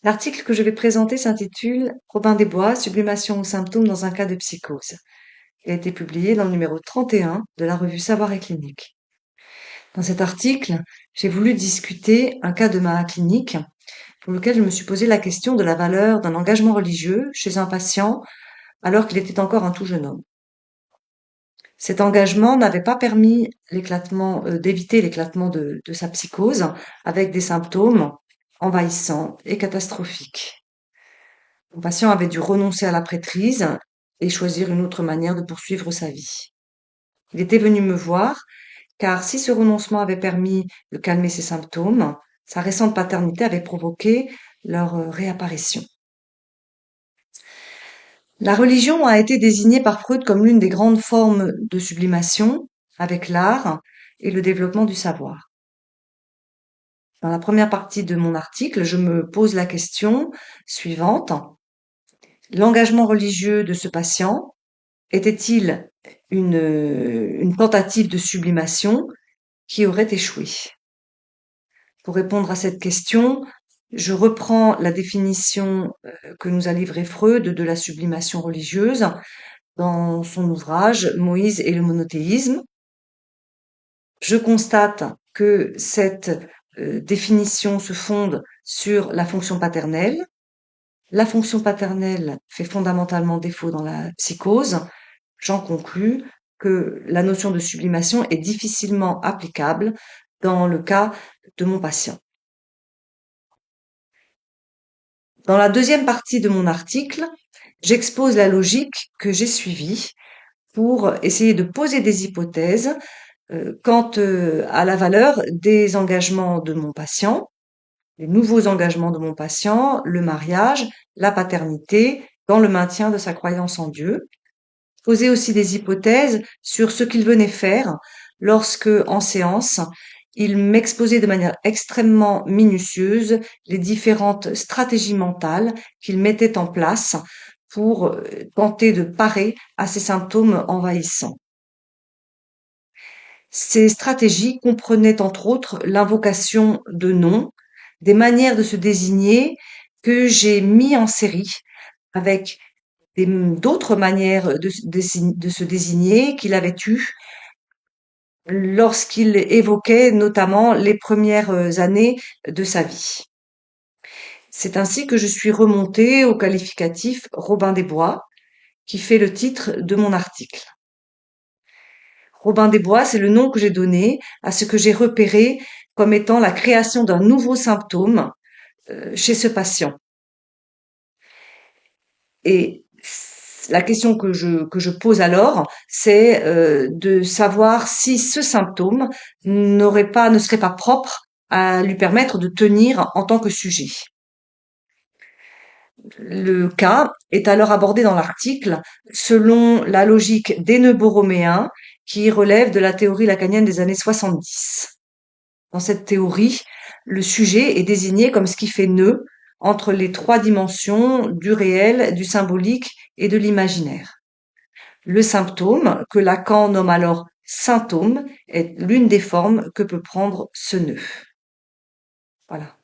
L'article que je vais présenter s'intitule Robin des Bois, sublimation aux symptômes dans un cas de psychose. Il a été publié dans le numéro 31 de la revue Savoir et Clinique. Dans cet article, j'ai voulu discuter un cas de ma clinique pour lequel je me suis posé la question de la valeur d'un engagement religieux chez un patient alors qu'il était encore un tout jeune homme. Cet engagement n'avait pas permis d'éviter l'éclatement de sa psychose avec des symptômes envahissants et catastrophiques. Mon patient avait dû renoncer à la prêtrise et choisir une autre manière de poursuivre sa vie. Il était venu me voir car si ce renoncement avait permis de calmer ses symptômes, sa récente paternité avait provoqué leur réapparition. La religion a été désignée par Freud comme l'une des grandes formes de sublimation avec l'art et le développement du savoir. Dans la première partie de mon article, je me pose la question suivante. L'engagement religieux de ce patient était-il une tentative de sublimation qui aurait échoué? Pour répondre à cette question, je reprends la définition que nous a livrée Freud de la sublimation religieuse dans son ouvrage Moïse et le monothéisme. Je constate que cette définition se fonde sur la fonction paternelle. La fonction paternelle fait fondamentalement défaut dans la psychose. J'en conclus que la notion de sublimation est difficilement applicable dans le cas de mon patient. Dans la deuxième partie de mon article, j'expose la logique que j'ai suivie pour essayer de poser des hypothèses quant à la valeur des engagements de mon patient, les nouveaux engagements de mon patient, le mariage, la paternité, dans le maintien de sa croyance en Dieu. Poser aussi des hypothèses sur ce qu'il venait faire lorsque, en séance, il m'exposait de manière extrêmement minutieuse les différentes stratégies mentales qu'il mettait en place pour tenter de parer à ces symptômes envahissants. Ces stratégies comprenaient entre autres l'invocation de noms, des manières de se désigner que j'ai mis en série avec d'autres manières de se désigner qu'il avait eues lorsqu'il évoquait notamment les premières années de sa vie. C'est ainsi que je suis remontée au qualificatif Robin des Bois, qui fait le titre de mon article. Robin des Bois, c'est le nom que j'ai donné à ce que j'ai repéré comme étant la création d'un nouveau symptôme chez ce patient. Et la question que je pose alors, c'est de savoir si ce symptôme ne serait pas propre à lui permettre de tenir en tant que sujet. Le cas est alors abordé dans l'article selon la logique des nœuds borroméens qui relève de la théorie lacanienne des années 70. Dans cette théorie, le sujet est désigné comme ce qui fait nœud entre les trois dimensions du réel, du symbolique et de l'imaginaire. Le symptôme, que Lacan nomme alors symptôme, est l'une des formes que peut prendre ce nœud. Voilà.